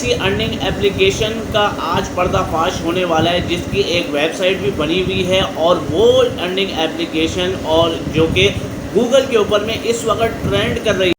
ऐसी earning application का आज पर्दाफाश होने वाला है जिसकी एक वेबसाइट भी बनी हुई है और वो अर्निंग एप्लीकेशन और जो कि गूगल के ऊपर में इस वक्त ट्रेंड कर रही है।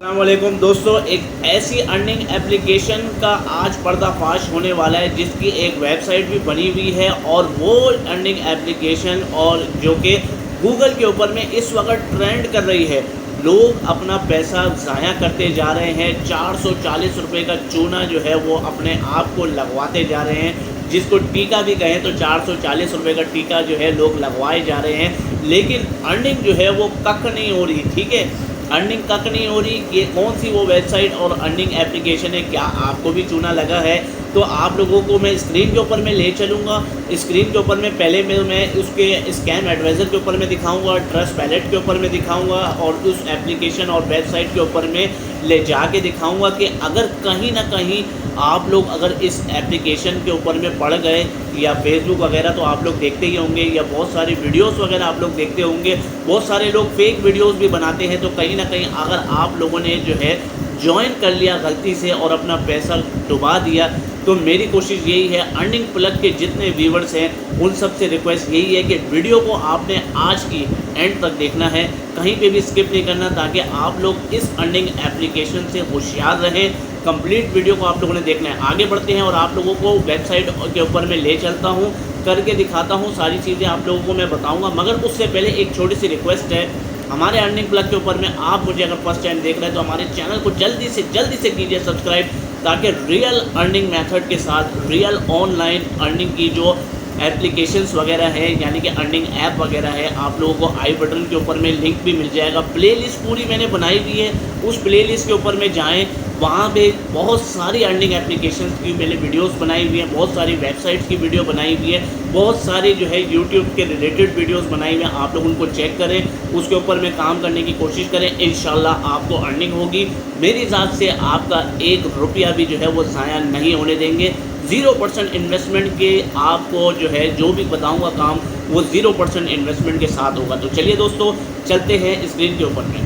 अस्सलामुअलैकुम दोस्तों, एक ऐसी अर्निंग एप्लीकेशन का आज पर्दाफाश होने वाला है जिसकी एक वेबसाइट भी बनी हुई है और वो अर्निंग एप्लीकेशन और जो कि गूगल के ऊपर में इस वक्त ट्रेंड कर रही है। लोग अपना पैसा ज़ाया करते जा रहे हैं। 440 रुपये का चूना जो है वो अपने आप को लगवाते जा रहे हैं, जिसको टीका भी कहें तो 440 रुपये का टीका जो है लोग लगवाए जा रहे हैं, लेकिन अर्निंग जो है वो कक नहीं हो रही। ठीक है, अर्निंग कक नहीं हो रही। ये कौन सी वो वेबसाइट और अर्निंग एप्लीकेशन है, क्या आपको भी चूना लगा है? तो आप लोगों को मैं स्क्रीन के ऊपर में ले चलूँगा। स्क्रीन के ऊपर में पहले मैं उसके स्कैम एडवाइज़र के ऊपर में दिखाऊंगा, ट्रस्ट पैलेट के ऊपर में दिखाऊंगा और उस एप्लीकेशन और वेबसाइट के ऊपर में ले जाके दिखाऊंगा कि अगर कहीं ना कहीं आप लोग अगर इस एप्लीकेशन के ऊपर में पड़ गए या फेसबुक वगैरह तो आप लोग देखते ही होंगे, या बहुत सारी वीडियोस वगैरह आप लोग देखते होंगे। बहुत सारे लोग फेक वीडियोस भी बनाते हैं। तो कहीं ना कहीं अगर आप लोगों ने जो है ज्वाइन कर लिया गलती से और अपना पैसा डुबा दिया, तो मेरी कोशिश यही है, अर्निंग प्लग के जितने व्यूवर्स हैं उन सब से रिक्वेस्ट यही है कि वीडियो को आपने आज की एंड तक देखना है, कहीं पे भी स्किप नहीं करना, ताकि आप लोग इस अर्निंग एप्लीकेशन से होशियार रहें। कंप्लीट वीडियो को आप लोगों ने देखना है। आगे बढ़ते हैं और आप लोगों को वेबसाइट के ऊपर मैं ले चलता हूँ, करके दिखाता हूँ, सारी चीज़ें आप लोगों को मैं बताऊँगा। मगर उससे पहले एक छोटी सी रिक्वेस्ट है, हमारे अर्निंग प्लग के ऊपर में आप मुझे अगर फर्स्ट टाइम देख रहे हैं तो हमारे चैनल को जल्दी से कीजिए सब्सक्राइब, ताकि रियल अर्निंग मेथड के साथ रियल ऑनलाइन अर्निंग की जो एप्लीकेशंस वगैरह है, यानी कि अर्निंग ऐप वगैरह है, आप लोगों को आई बटन के ऊपर में लिंक भी मिल जाएगा। प्लेलिस्ट पूरी मैंने बनाई हुई है, उस प्लेलिस्ट के ऊपर में जाएं, वहाँ पे बहुत सारी अर्निंग एप्लीकेशंस की मैंने वीडियोस बनाई हुई हैं, बहुत सारी वेबसाइट्स की वीडियो बनाई हुई है, बहुत सारी जो है यूट्यूब के रिलेटेड वीडियोस बनाई हुई हैं। आप लोग उनको चेक करें, उसके ऊपर में काम करने की कोशिश करें, इंशाल्लाह आपको अर्निंग होगी। मेरी हिसाब से आपका 1 रुपया भी जो है वो ज़ाया नहीं होने देंगे। 0% इन्वेस्टमेंट के आपको जो है जो भी बताऊंगा काम वो 0% इन्वेस्टमेंट के साथ होगा। तो चलिए दोस्तों, चलते हैं स्क्रीन के ऊपर में।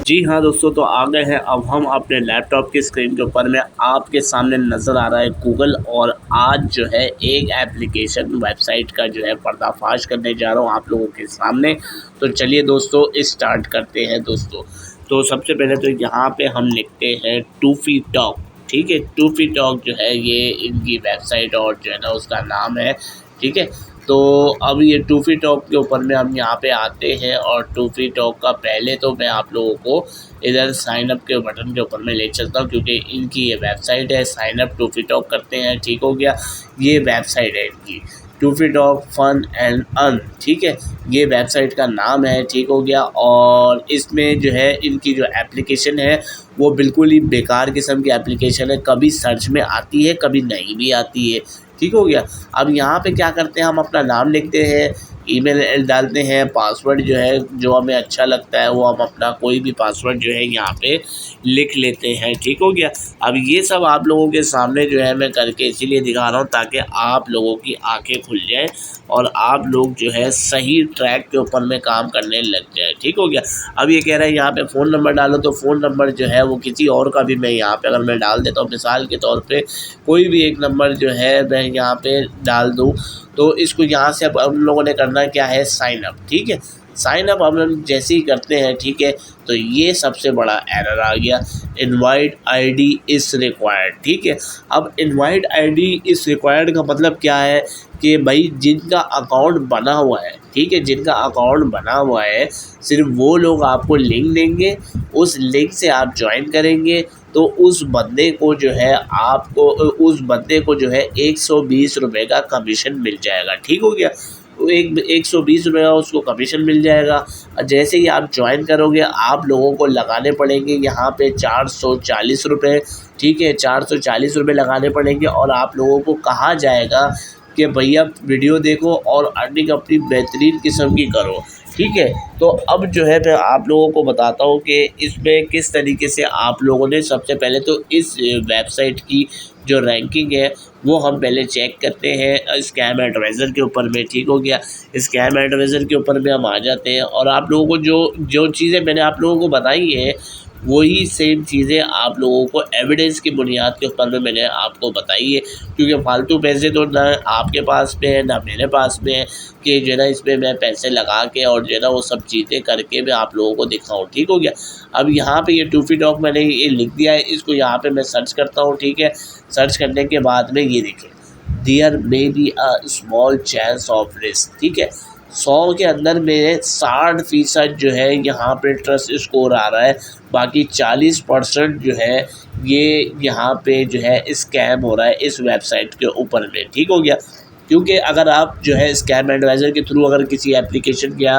जी हाँ दोस्तों, तो आ गए हैं अब हम अपने लैपटॉप की स्क्रीन के ऊपर में। आपके सामने नज़र आ रहा है गूगल, और आज जो है एक एप्लीकेशन वेबसाइट का जो है पर्दाफाश करने जा रहा हूँ आप लोगों के सामने। तो चलिए दोस्तों, स्टार्ट करते हैं दोस्तों। तो सबसे पहले तो यहाँ पे हम लिखते हैं टूफी टॉक। ठीक है, टूफी टॉक जो है ये इनकी वेबसाइट और जो है ना उसका नाम है। ठीक है, तो अब ये टूफी टॉक के ऊपर में हम यहाँ पे आते हैं और टूफी टॉक का पहले तो मैं आप लोगों को इधर साइन अप के बटन के ऊपर में ले चलता हूँ, क्योंकि इनकी ये वेबसाइट है। साइन अप टूफी टॉक करते हैं। ठीक हो गया, ये वेबसाइट है इनकी, टूफी टॉक फन एंड अर्न। ठीक है, ये वेबसाइट का नाम है। ठीक हो गया, और इसमें जो है इनकी जो एप्लीकेशन है वो बिल्कुल ही बेकार किस्म की एप्लीकेशन है, कभी सर्च में आती है कभी नहीं भी आती है। ठीक हो गया, अब यहाँ पे क्या करते हैं, हम अपना नाम लिखते हैं, ईमेल डालते हैं, पासवर्ड जो है जो हमें अच्छा लगता है वो हम अपना कोई भी पासवर्ड जो है यहाँ पे लिख लेते हैं। ठीक हो गया, अब ये सब आप लोगों के सामने जो है मैं करके इसीलिए दिखा रहा हूँ ताकि आप लोगों की आंखें खुल जाए और आप लोग जो है सही ट्रैक के ऊपर में काम करने लग जाए। ठीक हो गया, अब ये कह रहा है यहाँ पे फ़ोन नंबर डालो, तो फ़ोन नंबर जो है वो किसी और का भी मैं यहाँ पे अगर मैं डाल देता हूँ, मिसाल के तौर पे कोई भी एक नंबर जो है मैं यहाँ पे डाल दूँ, तो इसको यहाँ से अब हम लोगों ने करना क्या है, साइन अप। ठीक है, साइन अप हम जैसे ही करते हैं, ठीक है, तो ये सबसे बड़ा एरर आ गया, इनवाइट आईडी इज़ रिक्वायर्ड। ठीक है, अब इनवाइट आईडी इज़ रिक्वायर्ड का मतलब क्या है कि भाई जिनका अकाउंट बना हुआ है, ठीक है, जिनका अकाउंट बना हुआ है सिर्फ वो लोग आपको लिंक देंगे, उस लिंक से आप ज्वाइन करेंगे, तो उस बंदे को जो है आपको उस बंदे को जो है 120 रुपये का कमीशन मिल जाएगा। ठीक हो गया, तो 120 रुपये का उसको कमीशन मिल जाएगा। जैसे ही आप ज्वाइन करोगे आप लोगों को लगाने पड़ेंगे यहाँ पे 440 रुपये। ठीक है, 440 रुपये लगाने पड़ेंगे और आप लोगों को कहा जाएगा कि भैया वीडियो देखो और अर्निंग अपनी बेहतरीन किस्म की करो। ठीक है, तो अब जो है मैं आप लोगों को बताता हूँ कि इसमें किस तरीके से आप लोगों ने सबसे पहले तो इस वेबसाइट की जो रैंकिंग है वो हम पहले चेक करते हैं स्कैम एडवाइज़र के ऊपर में, ठीक हो गया। स्कैम एडवाइज़र के ऊपर में हम आ जाते हैं और आप लोगों को जो जो चीज़ें मैंने आप लोगों को बताई हैं वही सेम चीज़ें आप लोगों को एविडेंस की बुनियाद के ऊपर में मैंने आपको बताई है, क्योंकि फालतू पैसे तो ना आपके पास में है ना मेरे पास में है कि जो है ना इसमें मैं पैसे लगा के और जो है ना वो सब चीज़ें करके मैं आप लोगों को दिखाऊं, ठीक हो गया। अब यहाँ पे ये टूफी टॉक मैंने ये लिख दिया है, इसको यहाँ पे मैं सर्च करता हूँ, ठीक है। सर्च करने के बाद में ये देखें, there may be a small chance of risk, ठीक है। 100 के अंदर में 60% जो है यहाँ पे ट्रस्ट स्कोर आ रहा है, बाकी 40% जो है ये यहाँ पे जो है स्कैम हो रहा है इस वेबसाइट के ऊपर में, ठीक हो गया। क्योंकि अगर आप जो है स्कैम एडवाइज़र के थ्रू अगर किसी एप्लीकेशन या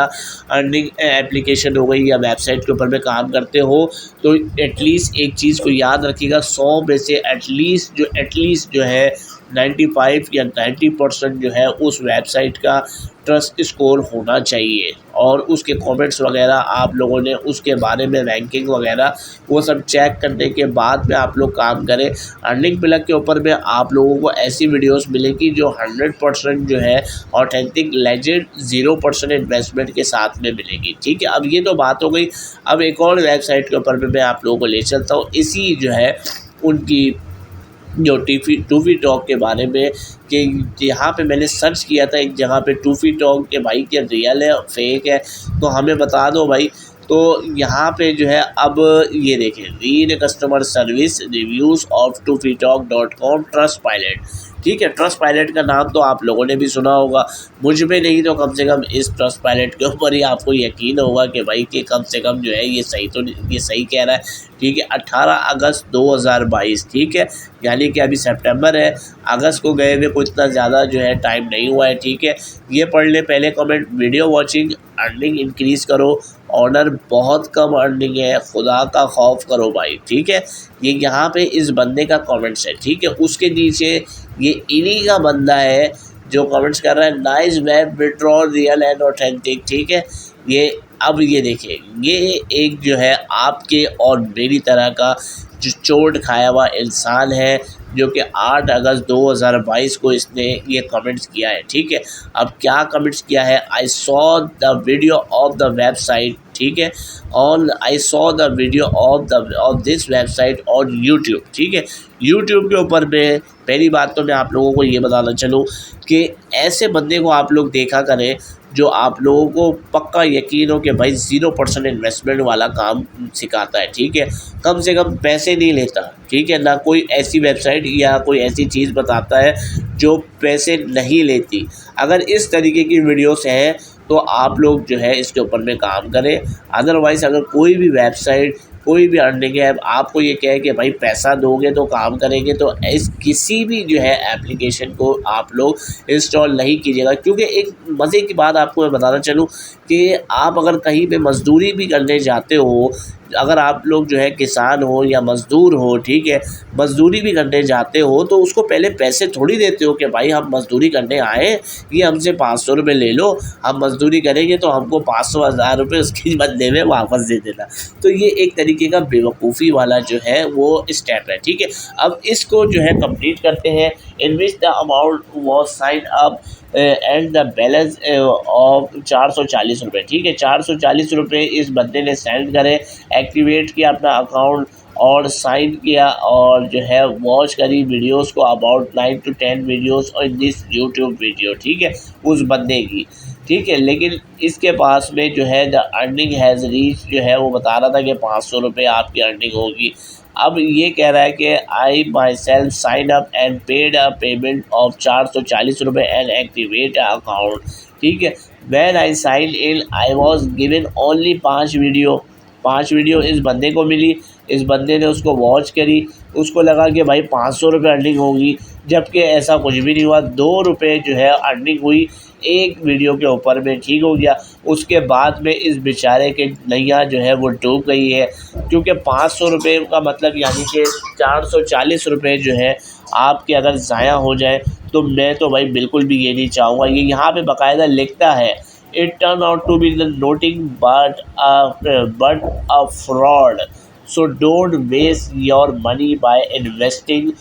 अर्निंग एप्लीकेशन हो गई या वेबसाइट के ऊपर में काम करते हो, तो एटलीस्ट एक चीज़ को याद रखिएगा, 100 में से एटलीस्ट जो है 95 या 90% जो है उस वेबसाइट का ट्रस्ट स्कोर होना चाहिए, और उसके कमेंट्स वगैरह आप लोगों ने उसके बारे में रैंकिंग वगैरह वो सब चेक करने के बाद में आप लोग काम करें। अर्निंग प्लग के ऊपर में आप लोगों को ऐसी वीडियोस मिलेगी जो 100% जो है ऑथेंटिक लेजेंड 0% इन्वेस्टमेंट के साथ में मिलेगी, ठीक है। अब ये तो बात हो गई। अब एक और वेबसाइट के ऊपर में मैं आप लोगों को ले चलता हूँ, इसी जो है उनकी जो टूफी टॉक के बारे में, कि यहाँ पे मैंने सर्च किया था एक जगह पे टूफी टॉक के भाई क्या रियल है फेक है, तो हमें बता दो भाई। तो यहाँ पे जो है अब ये देखें, read customer service reviews of toofytalk.com trust pilot, ठीक है। ट्रस्ट पायलट का नाम तो आप लोगों ने भी सुना होगा, मुझ पे नहीं तो कम से कम इस ट्रस्ट पायलट के ऊपर ही आपको यकीन होगा कि भाई कि कम से कम जो है ये सही कह रहा है, ठीक है। 18 अगस्त 2022, ठीक है, यानी कि अभी सितंबर है, अगस्त को गए हुए कुछ इतना ज़्यादा जो है टाइम नहीं हुआ है, ठीक है। ये पढ़ ले पहले comment, video watching earning increase करो, ऑनर बहुत कम अर्निंग है, खुदा का खौफ करो भाई, ठीक है। ये यहाँ पे इस बंदे का कमेंट्स है, ठीक है। उसके नीचे ये इन्हीं का बंदा है जो कमेंट्स कर रहा है, nice web withdraw real and authentic, ठीक है। ये अब ये देखिए, ये एक जो है आपके और मेरी तरह का जो चोट खाया हुआ इंसान है, जो कि 8 अगस्त 2022 को इसने ये कमेंट्स किया है, ठीक है। अब क्या कमेंट्स किया है, I saw the video of the website, ठीक है, I saw the video of this website on YouTube, ठीक है। यूट्यूब के ऊपर में पहली बात तो मैं आप लोगों को ये बताना चलूँ कि ऐसे बंदे को आप लोग देखा करें जो आप लोगों को पक्का यकीन हो कि भाई 0% इन्वेस्टमेंट वाला काम सिखाता है, ठीक है। कम से कम पैसे नहीं लेता, ठीक है, ना कोई ऐसी वेबसाइट या कोई ऐसी चीज़ बताता है जो पैसे नहीं लेती। अगर इस तरीके की वीडियोस हैं तो आप लोग जो है इसके ऊपर में काम करें। अदरवाइज़ अगर कोई भी वेबसाइट, कोई भी अर्निंग ऐप आपको ये कहे कि भाई पैसा दोगे तो काम करेंगे, तो इस किसी भी जो है एप्लीकेशन को आप लोग इंस्टॉल नहीं कीजिएगा। क्योंकि एक मज़े की बात आपको मैं बताना चलूँ कि आप अगर कहीं पे मज़दूरी भी करने जाते हो, अगर आप लोग जो है किसान हो या मज़दूर हो, ठीक है, मज़दूरी भी करने जाते हो तो उसको पहले पैसे थोड़ी देते हो कि भाई हम मज़दूरी करने आए, ये हमसे 500 रुपये ले लो, हम मज़दूरी करेंगे तो हमको 500-1000 रुपये उसकी बदले में वापस दे देना। तो ये एक तरीके का बेवकूफ़ी वाला जो है वो स्टेप है, ठीक है। अब इसको जो है कंप्लीट करते हैं, in which the amount was sign up and the balance of 440 रुपये, ठीक है। 440 रुपये इस बंदे ने सेंड करे, एक्टिवेट किया अपना अकाउंट और साइन किया, और जो है वॉच करी वीडियोस को, अबाउट 9 to 10 वीडियोस और दिस यूट्यूब वीडियो, ठीक है, उस बंदे की, ठीक है। लेकिन इसके पास में जो है द अर्निंग हैज़ रीच जो है वो बता रहा था कि 500 रुपये आपकी अर्निंग होगी। अब ये कह रहा है कि I myself sign up and paid a payment of 440 रुपये एंड एक्टिवेट अकाउंट, ठीक है। When I sign in I was given only 5 video इस बंदे को मिली। इस बंदे ने उसको वॉच करी, उसको लगा कि भाई 500 रुपये अर्निंग होगी, जबकि ऐसा कुछ भी नहीं हुआ। 2 रुपये जो है अर्निंग हुई एक वीडियो के ऊपर में, ठीक हो गया। उसके बाद में इस बेचारे के नैया जो है वो डूब गई है, क्योंकि 500 रुपये का मतलब यानी कि 440 रुपये जो है आपके अगर ज़ाया हो जाए, तो मैं तो भाई बिल्कुल भी ये नहीं चाहूँगा। ये यहाँ पे बाकायदा लिखता है, it turn out to be the nothing but a fraud, so don't waste your money by investing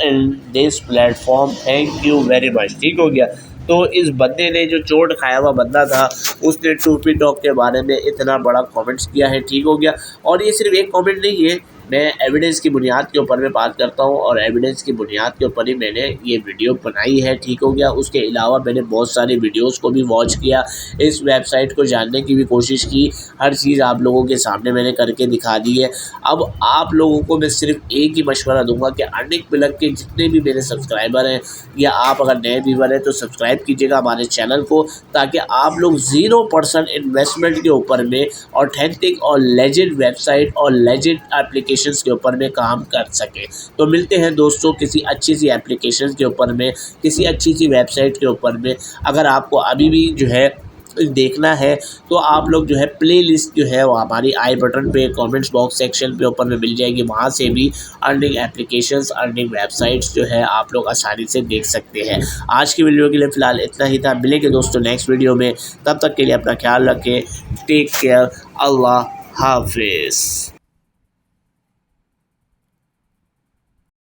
in this platform. Thank you very much. ठीक हो गया। तो इस बंदे ने, जो चोट खाया हुआ बंदा था, उसने टूपी डॉग के बारे में इतना बड़ा कमेंट्स किया है। ठीक हो गया। और ये सिर्फ एक कमेंट नहीं है, मैं एविडेंस की बुनियाद के ऊपर में बात करता हूँ और एविडेंस की बुनियाद के ऊपर ही मैंने ये वीडियो बनाई है। ठीक हो गया। उसके अलावा मैंने बहुत सारी वीडियोस को भी वॉच किया, इस वेबसाइट को जानने की भी कोशिश की, हर चीज़ आप लोगों के सामने मैंने करके दिखा दी है। अब आप लोगों को मैं सिर्फ एक ही मशवरा दूंगा कि अर्निंग प्लग के जितने भी मेरे सब्सक्राइबर हैं, या आप अगर नए व्यूवर हैं तो सब्सक्राइब कीजिएगा हमारे चैनल को, ताकि आप लोग 0% इन्वेस्टमेंट के ऊपर में ऑथेंटिक और लेजेंड वेबसाइट और लेजेंड एप्लीकेशंस के ऊपर में काम कर सकें। तो मिलते हैं दोस्तों किसी अच्छी सी एप्लीकेशन के ऊपर में, किसी अच्छी सी वेबसाइट के ऊपर में। अगर आपको अभी भी जो है देखना है तो आप लोग जो है प्लेलिस्ट जो है वो हमारी आई बटन पे कमेंट्स बॉक्स सेक्शन पे ऊपर में मिल जाएगी, वहाँ से भी अर्निंग एप्लीकेशंस, अर्निंग वेबसाइट्स जो है आप लोग आसानी से देख सकते हैं। आज की वीडियो के लिए फ़िलहाल इतना ही था। मिलेंगे दोस्तों नेक्स्ट वीडियो में, तब तक के लिए अपना ख्याल रखें। Take care. अल्लाह हाफिज़।